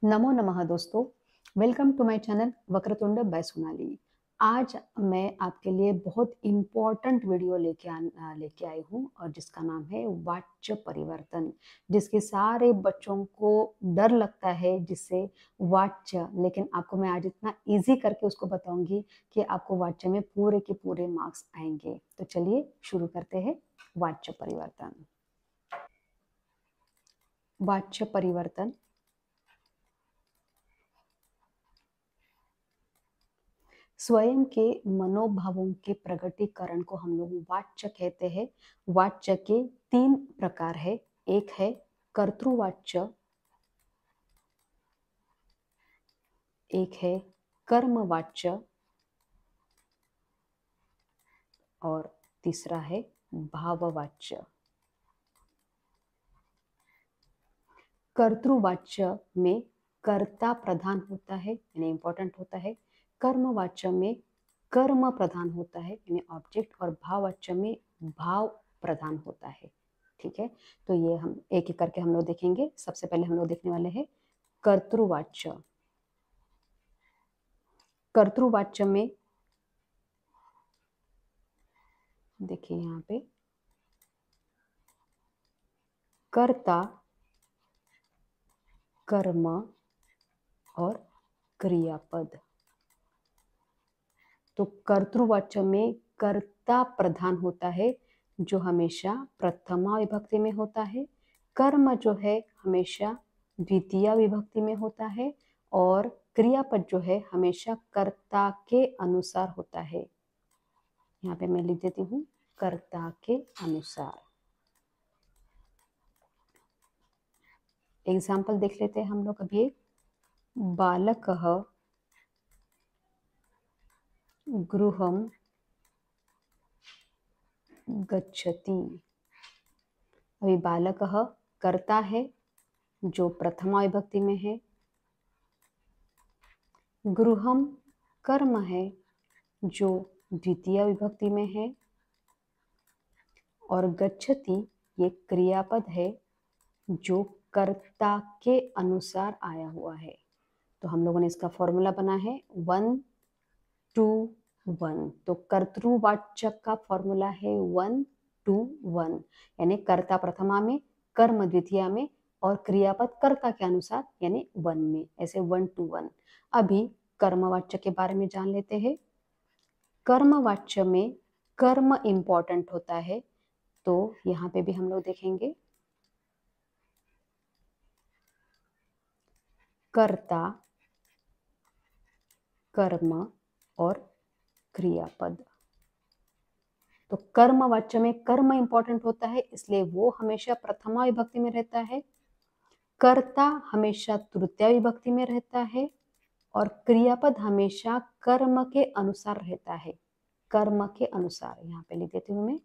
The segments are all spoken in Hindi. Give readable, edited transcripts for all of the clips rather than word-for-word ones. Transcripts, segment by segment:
नमो नमः दोस्तों। Welcome to my channel Vakratunda by Sonali. आज मैं आपके लिए बहुत इम्पोर्टेंट वीडियो लेके आई हूँ और जिसका नाम है वाच्य परिवर्तन। जिसके सारे बच्चों को डर लगता है जिससे वाच्य, लेकिन आपको मैं आज इतना इजी करके उसको बताऊंगी कि आपको वाच्य में पूरे के पूरे मार्क्स आएंगे। तो चलिए शुरू करते हैं। वाच्य परिवर्तन। वाच्य परिवर्तन स्वयं के मनोभावों के प्रकटीकरण को हम लोग वाच्य कहते हैं। वाच्य के तीन प्रकार है। एक है कर्तृवाच्य, एक है कर्मवाच्य और तीसरा है भाववाच्य। कर्तृवाच्य में कर्ता प्रधान होता है यानी इंपॉर्टेंट होता है। कर्मवाच्य में कर्म प्रधान होता है यानी ऑब्जेक्ट, और भाववाच्य में भाव प्रधान होता है। ठीक है, तो ये हम एक एक करके हम लोग देखेंगे। सबसे पहले हम लोग देखने वाले हैं कर्तृवाच्य। कर्तृवाच्य में देखिए यहाँ पे कर्ता, कर्म और क्रियापद। तो कर्तृवाच्य में कर्ता प्रधान होता है जो हमेशा प्रथमा विभक्ति में होता है। कर्म जो है हमेशा द्वितीय विभक्ति में होता है और क्रियापद जो है हमेशा कर्ता के अनुसार होता है। यहाँ पे मैं लिख देती हूँ कर्ता के अनुसार। एग्जाम्पल देख लेते हैं हम लोग अभी। बालकः गृहं गच्छति। अभी बालकः कर्ता है जो प्रथमा विभक्ति में है। गृहम कर्म है जो द्वितीय विभक्ति में है और गच्छति ये क्रियापद है जो कर्ता के अनुसार आया हुआ है। तो हम लोगों ने इसका फॉर्मूला बना है 1 2 1। तो कर्तृवाचक का फॉर्मूला है 1 2 1, यानी कर्ता प्रथमा में, कर्म द्वितीया में और क्रियापद कर्ता के अनुसार यानी 1 में, ऐसे 1 2 1। अभी कर्मवाच्य के बारे में जान लेते हैं। कर्मवाच्य में कर्म इंपॉर्टेंट होता है, तो यहाँ पे भी हम लोग देखेंगे कर्ता, कर्म और क्रियापद। तो कर्मवाच्य में कर्म इंपॉर्टेंट होता है इसलिए वो हमेशा प्रथमा विभक्ति में रहता है। कर्ता हमेशा तृतीय विभक्ति में रहता है और क्रियापद हमेशा कर्म के अनुसार रहता है। कर्म के अनुसार यहाँ पे लिख देती हूँ मैं,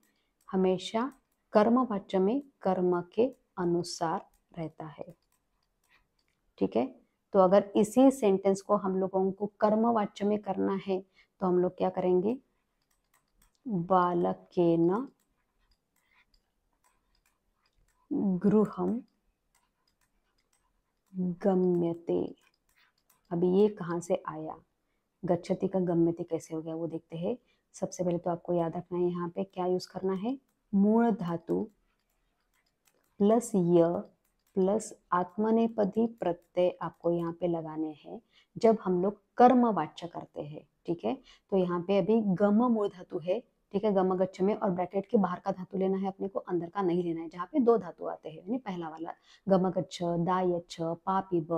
हमेशा कर्मवाच्य में कर्म के अनुसार रहता है। ठीक है, तो अगर इसी सेंटेंस को हम लोगों को कर्मवाच्य में करना है तो हम लोग क्या करेंगे, बालकेन गृहं गम्यते। अभी ये कहाँ से आया, गच्छति का गम्यते कैसे हो गया वो देखते हैं। सबसे पहले तो आपको याद रखना है यहाँ पे क्या यूज करना है, मूल धातु प्लस य प्लस आत्मनेपदी प्रत्यय आपको यहाँ पे लगाने हैं जब हम लोग कर्मवाच्य करते हैं। ठीक है, तो यहाँ पे अभी गम मूल धातु है। ठीक है, गम गच्छ में, और ब्रैकेट के बाहर का धातु लेना है अपने को, अंदर का नहीं लेना है। जहाँ पे दो धातु आते हैं यानी पहला वाला गम गच्छ, दायच्छ, पापिब,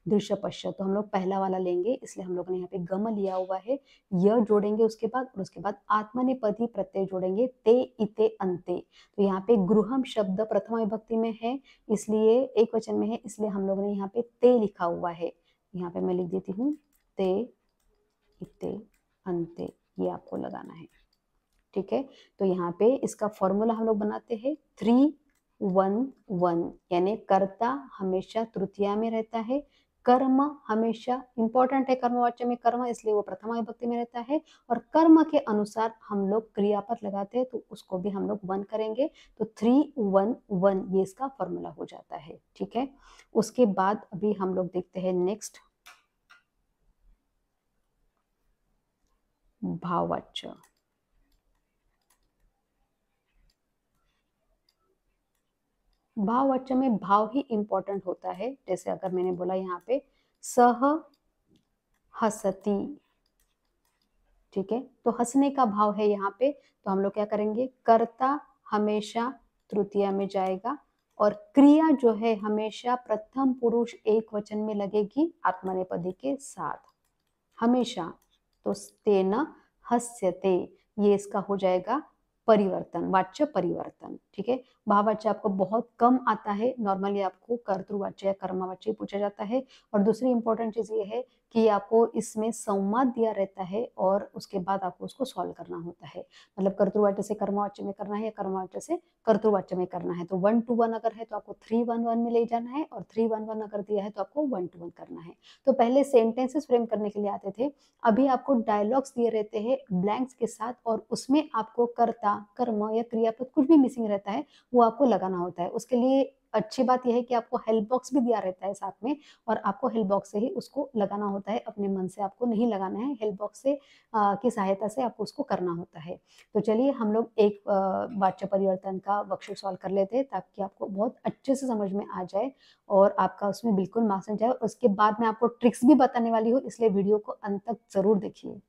दृश्य पश्य, तो हम लोग पहला वाला लेंगे इसलिए हम लोग ने यहाँ पे गम लिया हुआ है। य जोड़ेंगे उसके बाद, और उसके बाद आत्मनेपदी प्रत्यय जोड़ेंगे ते इते अंते। तो यहाँ पे गृहम शब्द प्रथमा विभक्ति में है इसलिए एक वचन में है, इसलिए हम लोगों ने यहाँ पे ते लिखा हुआ है। यहाँ पे मैं लिख देती हूँ ते इते अंते, ये आपको लगाना है। ठीक है, तो यहाँ पे इसका फॉर्मूला हम लोग बनाते हैं 3 1 1, यानी कर्ता हमेशा तृतीया में रहता है, कर्म हमेशा इंपॉर्टेंट है, कर्मवाच्य में कर्म, इसलिए वो प्रथमा विभक्ति में रहता है। और कर्म के अनुसार हम लोग क्रियापद लगाते हैं, तो उसको भी हम लोग 1 करेंगे। तो 3 1 1 ये इसका फॉर्मूला हो जाता है। ठीक है, उसके बाद अभी हम लोग देखते हैं नेक्स्ट भाववाच्य। भाववाच्य में भाव ही इंपॉर्टेंट होता है। जैसे अगर मैंने बोला यहाँ पे सह हसती, ठीक है, तो हंसने का भाव है यहाँ पे, तो हम लोग क्या करेंगे, कर्ता हमेशा तृतीया में जाएगा और क्रिया जो है हमेशा प्रथम पुरुष एक वचन में लगेगी आत्मनेपदी के साथ हमेशा। तो तेन हस्यते, ये इसका हो जाएगा परिवर्तन, वाच्य परिवर्तन। ठीक है, भाववाच्य आपको बहुत कम आता है, नॉर्मली आपको कर्तृवाच्य या कर्मवाच्य पूछा जाता है। और दूसरी इंपॉर्टेंट चीज ये है कि आपको इसमें संवाद दिया रहता है और उसके बाद आपको उसको सॉल्व करना होता है। मतलब कर्तृवाच्य से कर्मवाच्य में करना है या कर्मवाच्य से कर्तृवाच्य में करना है। तो 1 to 1 अगर है तो आपको 3 1 1 में ले जाना है, और 3 1 1 अगर दिया है तो आपको 1 to 1 करना है। तो पहले सेंटेंसेस फ्रेम करने के लिए आते थे, अभी आपको डायलॉग्स दिए रहते हैं ब्लैंक्स के साथ, और उसमें आपको कर्ता, कर्म या क्रियापद कुछ भी मिसिंग रहता है वो आपको लगाना होता है। उसके लिए अच्छी बात यह है कि आपको हेल्प बॉक्स भी दिया रहता है साथ में, और आपको हेल्प बॉक्स से ही उसको लगाना होता है, अपने मन से आपको नहीं लगाना है, हेल्प बॉक्स से की सहायता से आपको उसको करना होता है। तो चलिए हम लोग एक वाच्य परिवर्तन का वर्कशीट सॉल्व कर लेते हैं, ताकि आपको बहुत अच्छे से समझ में आ जाए और आपका उसमें बिल्कुल मार्क्स जाए। उसके बाद मैं आपको ट्रिक्स भी बताने वाली हूँ, इसलिए वीडियो को अंत तक जरूर देखिए।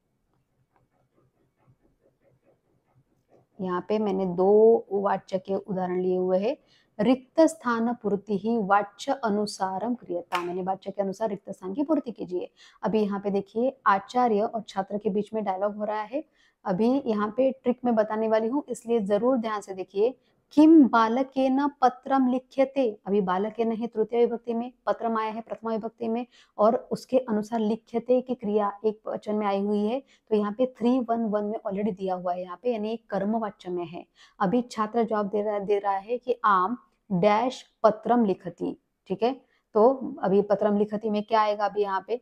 यहाँ पे मैंने 2 वाच्य के उदाहरण लिए हुए हैं। रिक्त स्थान पूर्ति ही वाच्य अनुसारम क्रियता, मैंने वाच्य के अनुसार रिक्त स्थान की पूर्ति कीजिए। अभी यहाँ पे देखिए आचार्य और छात्र के बीच में डायलॉग हो रहा है। अभी यहाँ पे ट्रिक में बताने वाली हूँ, इसलिए जरूर ध्यान से देखिए। किम बालकेन पत्रम लिख्यते, अभी बालकेन है तृतीय विभक्ति में, पत्रम आया है प्रथमा विभक्ति में, और उसके अनुसार लिख्यते की क्रिया एक वचन में आई हुई है। तो यहाँ पे 3 1 1 में ऑलरेडी दिया हुआ है यहाँ पे, यानी कर्मवाच्य में है। अभी छात्र जवाब दे रहा है कि आम डैश पत्रम लिखती। ठीक है, तो अभी पत्रम लिखती में क्या आएगा, अभी यहाँ पे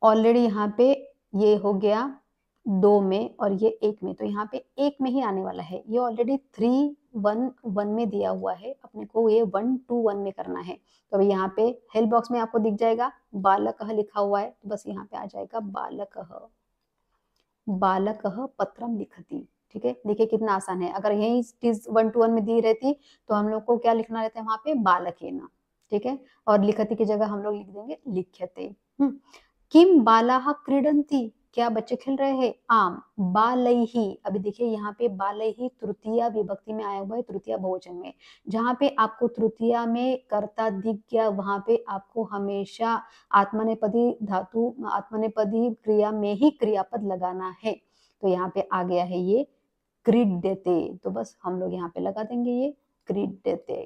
ऑलरेडी यहाँ पे ये हो गया 2 में और ये 1 में, तो यहाँ पे 1 में ही आने वाला है। ये ऑलरेडी 3 1 1 में दिया हुआ है, अपने को ये 1 2 1 में करना है। तो अभी यहाँ पे हेल्प बॉक्स में आपको दिख जाएगा बालकः लिखा हुआ है, तो बस यहाँ पे आ जाएगा बालकः, बालकः पत्रम लिखति। ठीक है, देखिए कितना आसान है। अगर यही चीज 1 to 1 में दी रहती तो हम लोग को क्या लिखना रहता है वहां पे, बालकेन। ठीक है, और लिखति की जगह हम लोग लिख देंगे लिख्यते। किम बालाः क्रीडन्ति, क्या बच्चे खेल रहे हैं, आम बालैहि। अभी देखिए यहाँ पे बालैहि तृतीया विभक्ति में आया हुआ है, तृतीया बहुवचन में। जहां पे आपको तृतीया में कर्ता दिख गया, वहां पे आपको हमेशा आत्मनेपदी धातु, आत्मनेपदी क्रिया में ही क्रियापद लगाना है। तो यहाँ पे आ गया है ये क्रीड्यते, तो बस हम लोग यहाँ पे लगा देंगे ये क्रीड्यते।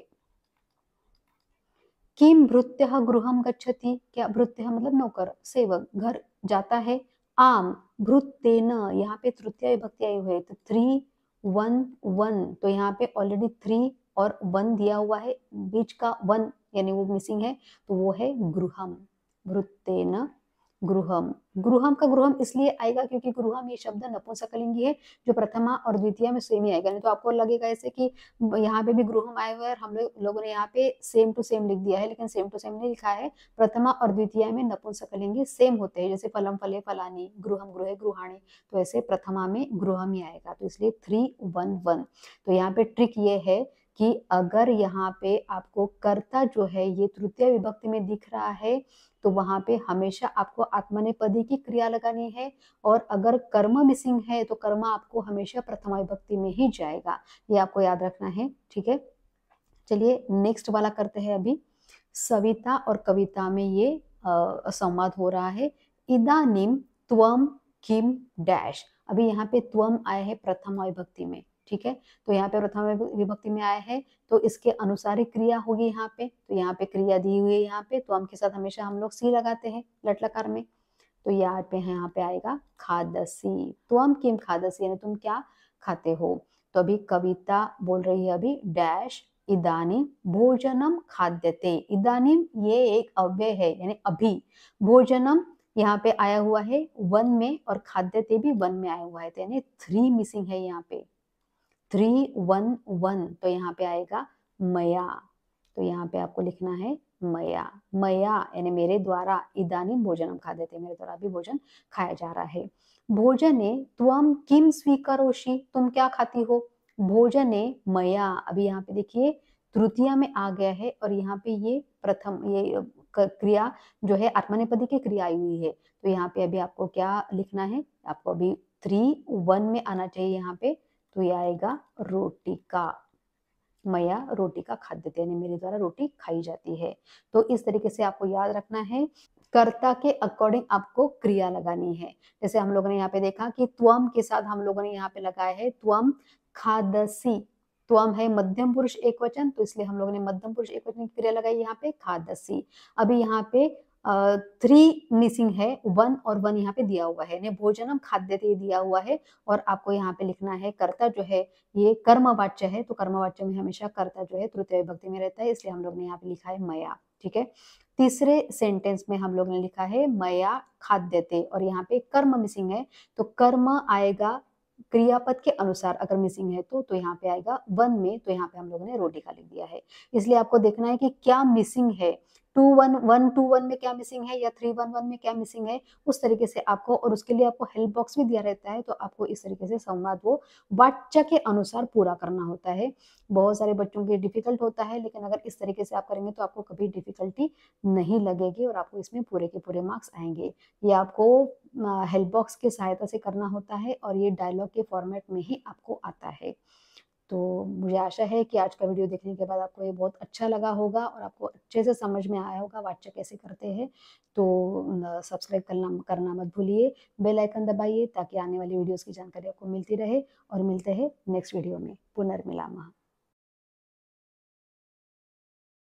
किम भृत्यः गृहं गच्छति, क्या भृत्यः मतलब नौकर, सेवक, घर जाता है। आम भृत्येन, यहाँ पे तृतीय विभक्ति आई हुई है, तो 3 1 1, तो यहाँ पे ऑलरेडी 3 और 1 दिया हुआ है, बीच का 1 यानी वो मिसिंग है, तो वो है गृहम, भृत्येन गृहम। गृहम का गृहम इसलिए आएगा क्योंकि गृहम ये शब्द नपुंसकलिंगी है, जो प्रथमा और द्वितीय में सेम ही आएगा। नहीं तो आपको लगेगा ऐसे कि यहाँ पे भी गृहम आए हुए हैं और हम लोगों ने यहाँ पे सेम टू सेम लिख दिया है, लेकिन सेम टू सेम नहीं लिखा है। प्रथमा और द्वितीय में नपुंसकलिंगी सेम होते हैं, जैसे फलम फले फलानी, गृहम गृहे गृहाणी, तो ऐसे प्रथमा में गृहम ही आएगा, तो इसलिए 3 1 1। तो यहाँ पे ट्रिक ये है कि अगर यहाँ पे आपको कर्ता जो है ये तृतीय विभक्ति में दिख रहा है, तो वहां पे हमेशा आपको आत्मनेपदी की क्रिया लगानी है, और अगर कर्म मिसिंग है तो कर्म आपको हमेशा प्रथमा विभक्ति में ही जाएगा, ये आपको याद रखना है। ठीक है, चलिए नेक्स्ट वाला करते हैं। अभी सविता और कविता में ये संवाद हो रहा है। इदानीम त्वम किम डैश, अभी यहाँ पे त्वम आया है प्रथमा विभक्ति में। ठीक है, तो यहाँ पे प्रथम विभक्ति में आया है, तो इसके अनुसार ही क्रिया होगी यहाँ पे। तो यहाँ पे क्रिया दी हुई है, यहाँ पे त्वम के साथ हमेशा हम लोग सी लगाते हैं लट लकार में, तो यहाँ पे आएगा खादसी, त्वम किम खादसी, यानी तुम क्या खाते हो। तो अभी कविता बोल रही है अभी डैश इदानीं भोजनम खाद्यते। इदानीं ये एक अव्यय है यानी अभी, भोजनम यहाँ पे आया हुआ है वन में और खाद्यते भी वन में आया हुआ है, तो यानी 3 मिसिंग है यहाँ पे, 3 1 1, तो यहाँ पे आएगा मया। तो यहाँ पे आपको लिखना है मया, मया यानी मेरे द्वारा, इदानीं भोजनम खाद्यते, मेरे द्वारा भी भोजन खाया जा रहा है। भोजने त्वं किम स्वीकरोषि, तुम क्या खाती हो। भोजने मया, अभी यहाँ पे देखिए तृतीया में आ गया है और यहाँ पे ये प्रथम, ये क्रिया जो है आत्मनेपदी की क्रिया आई हुई है, तो यहाँ पे अभी आपको क्या लिखना है, आपको अभी 3 1 में आना चाहिए यहाँ पे, तो ये आएगा रोटी का, मया रोटी का खाद्यते यानी मेरे द्वारा रोटी खाई जाती है। तो इस तरीके से आपको याद रखना है, कर्ता के अकॉर्डिंग आपको क्रिया लगानी है। जैसे हम लोगों ने यहाँ पे देखा कि त्वम के साथ हम लोगों ने यहाँ पे लगाया है त्वम खादसी, त्वम है मध्यम पुरुष एकवचन, तो इसलिए हम लोगों ने मध्यम पुरुष एकवचन की क्रिया लगाई यहाँ पे खादसी। अभी यहाँ पे 3 मिसिंग है, 1 और 1 यहाँ पे दिया हुआ है, भोजनम खाद्यते दिया हुआ है और आपको यहाँ पे लिखना है कर्ता जो है ये कर्मवाच्य है, तो कर्मवाच्य में हमेशा कर्ता जो है तृतीय विभक्ति में रहता है, इसलिए हम लोग ने यहाँ पे लिखा है मया। ठीक है, तीसरे सेंटेंस में हम लोग ने लिखा है मया खाद्यते और यहाँ पे कर्म मिसिंग है, तो कर्म आएगा क्रियापद के अनुसार, अगर मिसिंग है तो यहाँ पे आएगा वन में, तो यहाँ पे हम लोगों ने रोटी का लिख दिया है। इसलिए आपको देखना है कि क्या मिसिंग है, 2 1 1 2 1 में क्या मिसिंग है या 3 1 1 में क्या मिसिंग है, उस तरीके से आपको, और उसके लिए आपको हेल्प बॉक्स भी दिया रहता है, तो आपको इस तरीके से संवाद वो वाच्य के अनुसार पूरा करना होता है। बहुत सारे बच्चों के डिफिकल्ट होता है, लेकिन अगर इस तरीके से आप करेंगे तो आपको कभी डिफिकल्टी नहीं लगेगी और आपको इसमें पूरे के पूरे मार्क्स आएंगे। ये आपको हेल्प बॉक्स की सहायता से करना होता है और ये डायलॉग के फॉर्मेट में ही आपको आता है। तो मुझे आशा है कि आज का वीडियो देखने के बाद आपको ये बहुत अच्छा लगा होगा और आपको अच्छे से समझ में आया होगा वाच्य कैसे करते हैं। तो सब्सक्राइब करना मत भूलिए, बेल आइकन दबाइए ताकि आने वाली वीडियोस की जानकारी आपको मिलती रहे, और मिलते हैं नेक्स्ट वीडियो में। पुनर्मिलामः।